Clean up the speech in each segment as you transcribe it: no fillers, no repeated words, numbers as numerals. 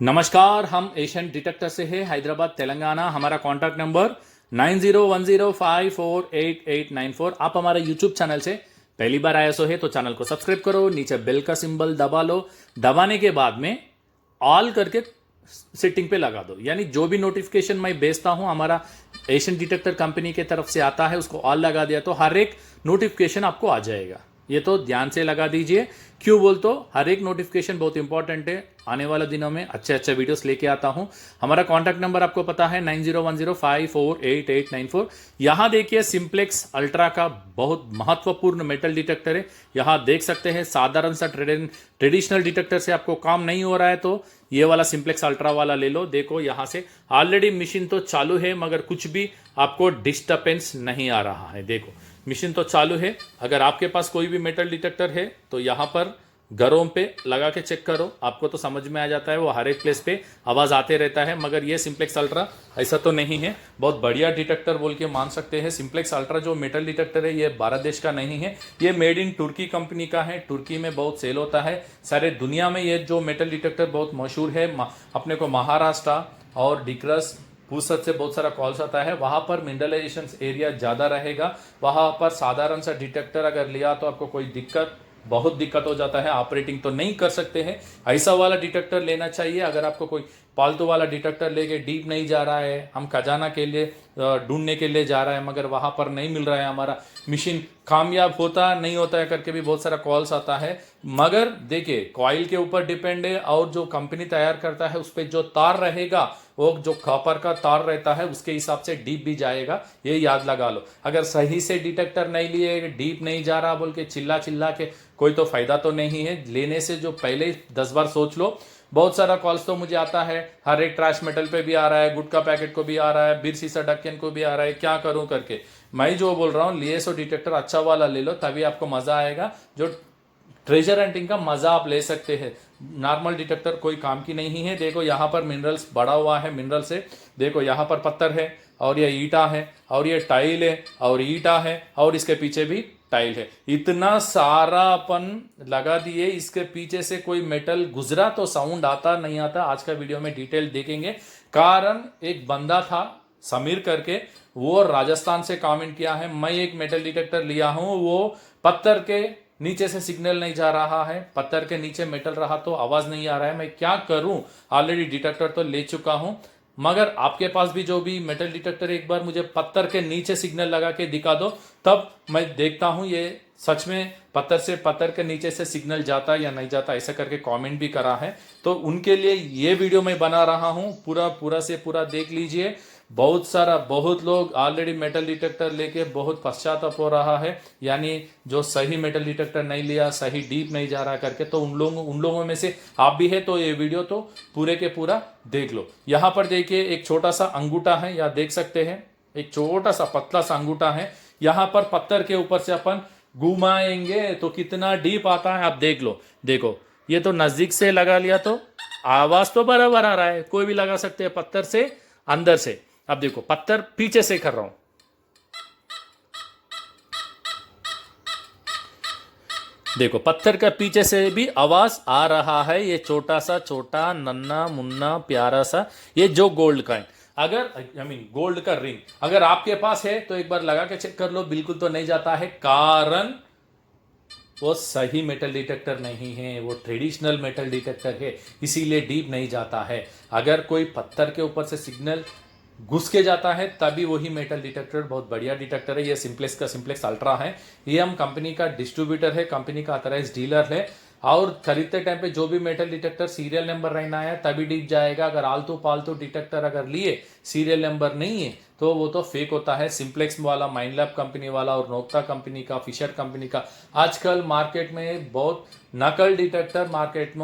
नमस्कार, हम Asian detector से हैं हैदराबाद तेलंगाना। हमारा कॉन्टैक्ट नंबर 9010548894। आप हमारे यूट्यूब चैनल से पहली बार आए है तो चैनल को सब्सक्राइब करो, नीचे बेल का सिंबल दबा लो। दबाने के बाद में ऑल करके सेटिंग पे लगा दो, यानी जो भी नोटिफिकेशन मैं भेजता हूं हमारा एशियन डिटेक्टर कंपनी के तरफ से आता है उसको ऑल लगा दिया तो हर एक नोटिफिकेशन आपको आ जाएगा। ये तो ध्यान से लगा दीजिए। क्यों बोल तो हर एक नोटिफिकेशन बहुत इंपॉर्टेंट है। आने वाले दिनों में अच्छे अच्छे वीडियोस लेके आता हूं। हमारा कॉन्टैक्ट नंबर आपको पता है 9010548894। यहां देखिए सिंप्लेक्स अल्ट्रा का बहुत महत्वपूर्ण मेटल डिटेक्टर है। यहां देख सकते हैं साधारण सा ट्रेडिशनल डिटेक्टर से आपको काम नहीं हो रहा है तो ये वाला सिंप्लेक्स अल्ट्रा वाला ले लो। देखो यहां से ऑलरेडी मशीन तो चालू है मगर कुछ भी आपको डिस्टर्बेंस नहीं आ रहा है। देखो मशीन तो चालू है। अगर आपके पास कोई भी मेटल डिटेक्टर है तो यहाँ पर घरों पे लगा के चेक करो, आपको तो समझ में आ जाता है। वो हर एक प्लेस पे आवाज़ आते रहता है। मगर ये सिंप्लेक्स अल्ट्रा ऐसा तो नहीं है, बहुत बढ़िया डिटेक्टर बोल के मान सकते हैं। सिंप्लेक्स अल्ट्रा जो मेटल डिटेक्टर है ये भारत देश का नहीं है, ये मेड इन तुर्की कंपनी का है। तुर्की में बहुत सेल होता है। सारे दुनिया में ये जो मेटल डिटेक्टर बहुत मशहूर है। अपने को महाराष्ट्र और डिक्रस पूसत से बहुत सारा कॉल्स आता है, वहां पर मिनरलाइजेशन एरिया ज़्यादा रहेगा। वहां पर साधारण सा डिटेक्टर अगर लिया तो आपको कोई बहुत दिक्कत हो जाता है, ऑपरेटिंग तो नहीं कर सकते हैं। ऐसा वाला डिटेक्टर लेना चाहिए। अगर आपको कोई पालतू वाला डिटेक्टर लेके डीप नहीं जा रहा है, हम खजाना के लिए ढूंढने के लिए जा रहा है मगर वहां पर नहीं मिल रहा है, हमारा मिशन कामयाब होता नहीं होता है करके भी बहुत सारा कॉल्स आता है। मगर देखिए कॉइल के ऊपर डिपेंड है और जो कंपनी तैयार करता है उस पर जो तार रहेगा वो जो कॉपर का तार रहता है उसके हिसाब से डीप भी जाएगा, ये याद लगा लो। अगर सही से डिटेक्टर नहीं लिए, डीप नहीं जा रहा बोल के चिल्ला चिल्ला के कोई तो फायदा तो नहीं है। लेने से जो पहले 10 बार सोच लो। बहुत सारा कॉल्स तो मुझे आता है, हर एक ट्रैश मेटल पे भी आ रहा है, गुटका पैकेट को भी आ रहा है, बीर सीसा ढक्कन को भी आ रहा है, क्या करूं करके। मैं जो बोल रहा हूँ लिए सो डिटेक्टर अच्छा वाला ले लो, तभी आपको मजा आएगा। जो ट्रेजर हंटिंग का मजा आप ले सकते हैं। नॉर्मल डिटेक्टर कोई काम की नहीं है। देखो यहाँ पर मिनरल्स बढ़ा हुआ है, मिनरल से देखो यहाँ पर पत्थर है और ये ईटा है और ये टाइल है और ईटा है और इसके पीछे भी टाइल है। इतना सारा अपन लगा दिए, इसके पीछे से कोई मेटल गुजरा तो साउंड आता नहीं आता आज का वीडियो में डिटेल देखेंगे। कारण एक बंदा था समीर करके, वो राजस्थान से कमेंट किया है, मैं एक मेटल डिटेक्टर लिया हूं, वो पत्थर के नीचे से सिग्नल नहीं जा रहा है, पत्थर के नीचे मेटल रहा तो आवाज नहीं आ रहा है, मैं क्या करूं। ऑलरेडी डिटेक्टर तो ले चुका हूं। मगर आपके पास भी जो भी मेटल डिटेक्टर एक बार मुझे पत्थर के नीचे सिग्नल लगा के दिखा दो, तब मैं देखता हूं ये सच में पत्थर से पत्थर के नीचे से सिग्नल जाता या नहीं जाता। ऐसा करके कमेंट भी करा है तो उनके लिए ये वीडियो मैं बना रहा हूं। पूरा से पूरा देख लीजिए। बहुत लोग ऑलरेडी मेटल डिटेक्टर लेके बहुत पश्चाताप हो रहा है, यानी जो सही मेटल डिटेक्टर नहीं लिया, सही डीप नहीं जा रहा करके। तो उन लोगों में से आप भी है तो ये वीडियो तो पूरे के पूरा देख लो। यहाँ पर देखिए एक छोटा सा अंगूठा है, या देख सकते हैं एक छोटा सा पतला सा अंगूठा है। यहाँ पर पत्थर के ऊपर से अपन घुमाएंगे तो कितना डीप आता है आप देख लो। देखो ये तो नजदीक से लगा लिया तो आवाज तो बराबर आ रहा है, कोई भी लगा सकते हैं पत्थर से अंदर से। अब देखो पत्थर पीछे से कर रहा हूं, देखो पत्थर का पीछे से भी आवाज आ रहा है। ये छोटा नन्ना मुन्ना प्यारा सा ये जो गोल्ड का है, अगर गोल्ड का रिंग अगर आपके पास है तो एक बार लगा के चेक कर लो। बिल्कुल तो नहीं जाता है, कारण वो सही मेटल डिटेक्टर नहीं है, वो ट्रेडिशनल मेटल डिटेक्टर है, इसीलिए डीप नहीं जाता है। अगर कोई पत्थर के ऊपर से सिग्नल घुस के जाता है तभी वही मेटल डिटेक्टर बहुत बढ़िया डिटेक्टर है। ये सिंप्लेक्स अल्ट्रा है। ये हम कंपनी का डिस्ट्रीब्यूटर है, कंपनी का ऑथराइज्ड डीलर है। और खरीदते टाइम पे जो भी मेटल डिटेक्टर सीरियल नंबर रहना है तभी डीप जाएगा। अगर आलतू पालतू डिटेक्टर अगर लिए सीरियल नंबर नहीं है तो वो तो फेक होता है। सिंप्लेक्स वाला, माइंडलैब कंपनी वाला और नोक्ता कंपनी का, फिशर कंपनी का आजकल मार्केट में बहुत नकल डिटेक्टर मार्केट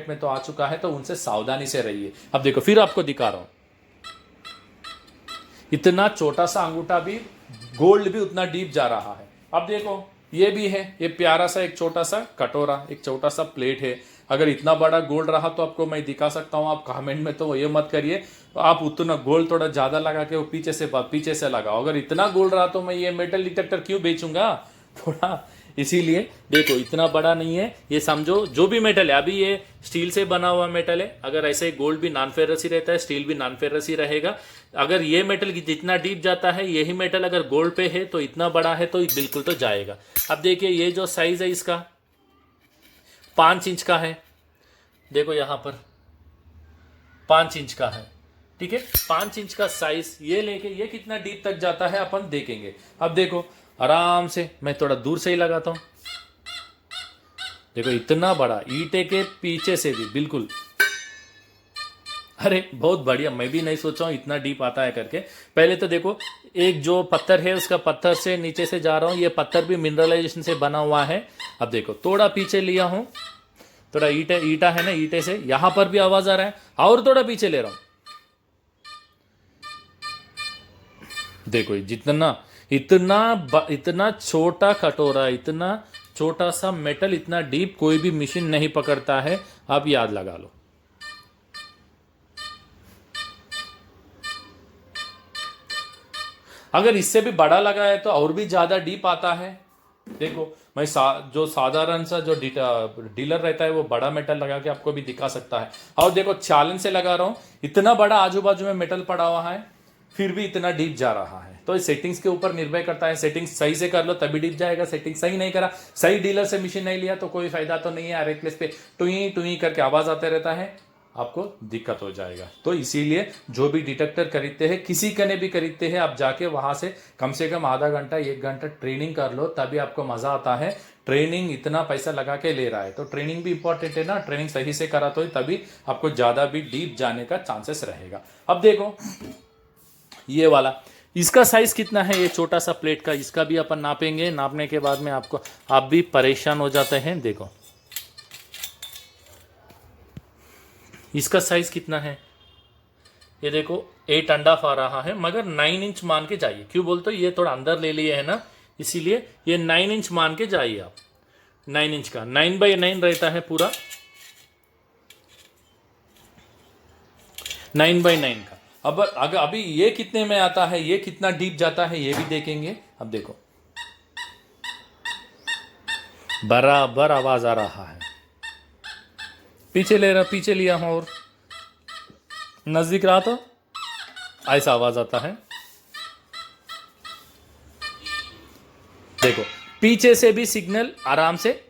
में तो आ चुका है, तो उनसे सावधानी से रहिए। अब देखो फिर आपको दिखा रहा हूं, इतना छोटा सा अंगूठा भी गोल्ड भी उतना डीप जा रहा है। अब देखो ये भी है, ये प्यारा सा एक छोटा सा कटोरा, एक छोटा सा प्लेट है। अगर इतना बड़ा गोल्ड रहा तो आपको मैं दिखा सकता हूं। आप कमेंट में तो ये मत करिए, तो आप उतना गोल्ड थोड़ा ज्यादा लगा के वो पीछे से लगाओ। अगर इतना गोल्ड रहा तो मैं ये मेटल डिटेक्टर क्यों बेचूंगा। थोड़ा इसीलिए देखो इतना बड़ा नहीं है, ये समझो जो भी मेटल है, अभी ये स्टील से बना हुआ मेटल है, अगर ऐसे गोल्ड भी नॉन फेरस ही रहता है, स्टील भी नॉन फेरस ही रहेगा। अगर ये मेटल जितना डीप जाता है, यही मेटल अगर गोल्ड पे है तो इतना बड़ा है तो बिल्कुल तो जाएगा। अब देखिए ये जो साइज है इसका 5 इंच का है, देखो यहाँ पर 5 इंच का है, ठीक है। 5 इंच का साइज ये लेके ये कितना डीप तक जाता है अपन देखेंगे। अब देखो आराम से मैं थोड़ा दूर से ही लगाता हूं, देखो इतना बड़ा ईंटे के पीछे से भी बिल्कुल, अरे बहुत बढ़िया, मैं भी नहीं सोचा हूं इतना डीप आता है करके। पहले तो देखो एक जो पत्थर है उसका पत्थर से नीचे से जा रहा हूं, ये पत्थर भी मिनरलाइजेशन से बना हुआ है। अब देखो थोड़ा पीछे लिया हूं, थोड़ा ईटा है ना, ईटे से यहां पर भी आवाज आ रहा है, और थोड़ा पीछे ले रहा हूं, देखो जितना इतना छोटा कटोरा, इतना छोटा सा मेटल इतना डीप कोई भी मशीन नहीं पकड़ता है, आप याद लगा लो। अगर इससे भी बड़ा लगा है तो और भी ज्यादा डीप आता है। देखो मैं जो साधारण सा जो डीलर रहता है वो बड़ा मेटल लगा के आपको भी दिखा सकता है। और देखो चालन से लगा रहा हूं, इतना बड़ा आजू बाजू में मेटल पड़ा हुआ है फिर भी इतना डीप जा रहा है। तो सेटिंग्स के ऊपर निर्भर करता है, सेटिंग्स सही से कर लो तभी डीप जाएगा, सेटिंग सही नहीं करा, सही डीलर से मशीन नहीं लिया तो कोई फायदा तो नहीं है। हर एक प्लेस पे टुई टुई करके आवाज आते रहता है, आपको दिक्कत हो जाएगा। तो इसीलिए जो भी डिटेक्टर खरीदते हैं, किसी का ने भी खरीदते हैं, आप जाके वहां से कम आधा घंटा 1 घंटा ट्रेनिंग कर लो, तभी आपको मजा आता है। ट्रेनिंग इतना पैसा लगा के ले रहा है तो ट्रेनिंग भी इंपॉर्टेंट है ना, ट्रेनिंग सही से करा तो तभी आपको ज्यादा भी डीप जाने का चांसेस रहेगा। अब देखो ये वाला, इसका साइज कितना है, ये छोटा सा प्लेट का, इसका भी अपन नापेंगे। नापने के बाद में आप भी परेशान हो जाते हैं। देखो इसका साइज कितना है, ये देखो 8 अंडा आ रहा है, मगर 9 इंच मान के जाइए। क्यों बोलते हो, ये थोड़ा अंदर ले लिए है ना, इसीलिए ये 9 इंच मान के जाइए आप। 9 इंच का 9x9 रहता है पूरा, 9x9 का। अब अगर अभी ये कितने में आता है, ये कितना डीप जाता है ये भी देखेंगे। अब देखो बराबर आवाज आ रहा है, पीछे लिया हूं और नजदीक रहा तो ऐसा आवाज आता है। देखो पीछे से भी सिग्नल आराम से,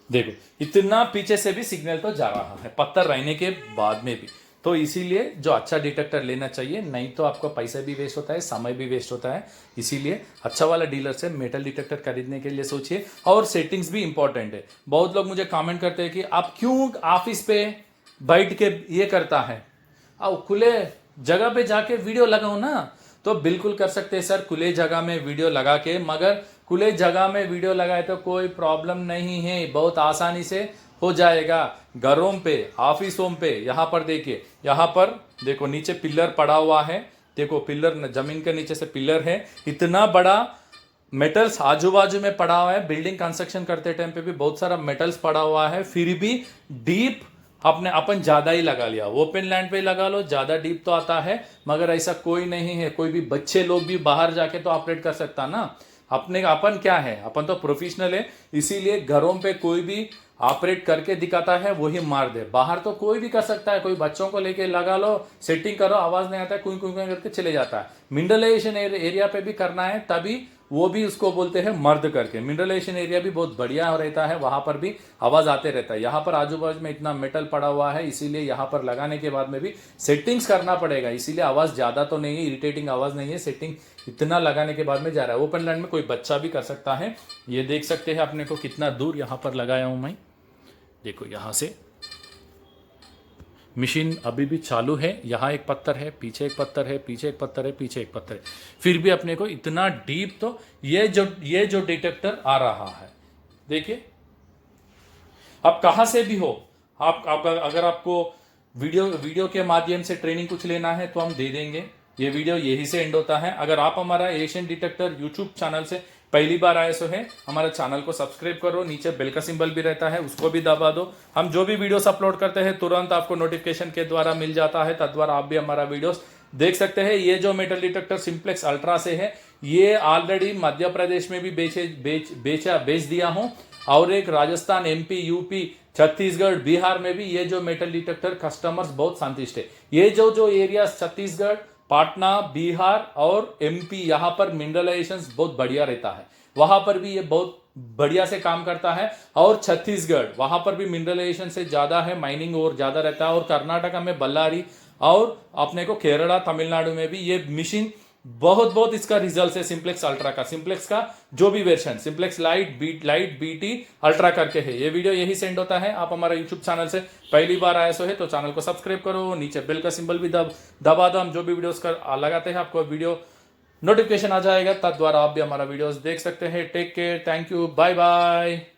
देखो इतना पीछे से भी सिग्नल तो जा रहा है पत्थर रहने के बाद में भी। तो इसीलिए जो अच्छा डिटेक्टर लेना चाहिए, नहीं तो आपका पैसा भी वेस्ट होता है, समय भी वेस्ट होता है। इसीलिए अच्छा वाला डीलर से मेटल डिटेक्टर खरीदने के लिए सोचिए। और सेटिंग्स भी इंपॉर्टेंट है। बहुत लोग मुझे कमेंट करते हैं कि आप क्यों ऑफिस पे बैठ के ये करता है, आओ खुले जगह पे जाके वीडियो लगाओ ना। तो बिल्कुल कर सकते हैं सर, खुले जगह में वीडियो लगा के, मगर खुले जगह में वीडियो लगाए तो कोई प्रॉब्लम नहीं है, बहुत आसानी से हो जाएगा। घरों पे, ऑफिसों पे, यहाँ पर देखिए, यहाँ पर देखो नीचे पिलर पड़ा हुआ है, देखो पिलर जमीन के नीचे से पिलर है, इतना बड़ा मेटल्स आजू बाजू में पड़ा हुआ है। बिल्डिंग कंस्ट्रक्शन करते टाइम पे भी बहुत सारा मेटल्स पड़ा हुआ है, फिर भी डीप अपन ज्यादा ही लगा लिया। ओपन लैंड पे लगा लो, ज्यादा डीप तो आता है, मगर ऐसा कोई नहीं है। कोई भी बच्चे लोग भी बाहर जाके तो ऑपरेट कर सकता ना। अपन क्या है, अपन तो प्रोफेशनल है, इसीलिए घरों पे कोई भी ऑपरेट करके दिखाता है वही मार दे। बाहर तो कोई भी कर सकता है, कोई बच्चों को लेके लगा लो, सेटिंग करो, आवाज नहीं आता है, कुई कुई करके चले जाता है। मिनरलाइजेशन एरिया पे भी करना है, तभी वो भी उसको बोलते हैं मर्द करके। मिनरलाइजेशन एरिया भी बहुत बढ़िया रहता है, वहां पर भी आवाज आते रहता है। यहाँ पर आजू बाजू में इतना मेटल पड़ा हुआ है, इसीलिए यहाँ पर लगाने के बाद में भी सेटिंग्स करना पड़ेगा, इसीलिए आवाज ज्यादा तो नहीं है, इरिटेटिंग आवाज नहीं है। सेटिंग इतना लगाने के बाद में जा रहा है। ओपन लैंड में कोई बच्चा भी कर सकता है। ये देख सकते हैं अपने को कितना दूर यहाँ पर लगाया हूं मैं। देखो यहां से मशीन अभी भी चालू है, यहाँ एक पत्थर है, पीछे एक पत्थर है, पीछे एक पत्थर है, पीछे एक पत्थर है, फिर भी अपने को इतना डीप। तो ये जो डिटेक्टर आ रहा है, देखिए अब कहां से भी हो आप अगर आपको वीडियो के माध्यम से ट्रेनिंग कुछ लेना है तो हम दे देंगे। ये वीडियो यही से एंड होता है। अगर आप हमारा एशियन डिटेक्टर यूट्यूब चैनल से पहली बार आए सो है हमारे चैनल को सब्सक्राइब करो, नीचे बेल का सिंबल भी रहता है उसको भी दबा दो। हम जो भी वीडियोस अपलोड करते हैं तुरंत आपको नोटिफिकेशन के द्वारा मिल जाता है, तद्वारा आप भी हमारा वीडियोस देख सकते हैं। ये जो मेटल डिटेक्टर सिंप्लेक्स अल्ट्रा से है ये ऑलरेडी मध्य प्रदेश में भी बेच दिया हूं, और एक राजस्थान, एमपी, यूपी, छत्तीसगढ़, बिहार में भी ये जो मेटल डिटेक्टर कस्टमर्स बहुत संतुष्ट है। ये जो एरिया छत्तीसगढ़, पाटना, बिहार और एमपी, यहाँ पर मिनरलाइजेशन बहुत बढ़िया रहता है, वहां पर भी ये बहुत बढ़िया से काम करता है। और छत्तीसगढ़ वहां पर भी मिनरलाइजेशन से ज्यादा है, माइनिंग और ज्यादा रहता है। और कर्नाटका में बल्लारी और अपने को केरला, तमिलनाडु में भी ये मशीन बहुत इसका रिजल्ट है सिंप्लेक्स अल्ट्रा का। सिंप्लेक्स का जो भी version simplex light BT ultra करके है। ये वीडियो यही सेंड होता है। आप हमारा यूट्यूब चैनल से पहली बार आए सो है तो चैनल को सब्सक्राइब करो, नीचे बेल का सिंबल भी दबा दो। हम जो भी वीडियोस कर लगाते हैं आपको वीडियो नोटिफिकेशन आ जाएगा, तद्वारा आप भी हमारा वीडियोस देख सकते हैं। Take care, thank you, bye bye.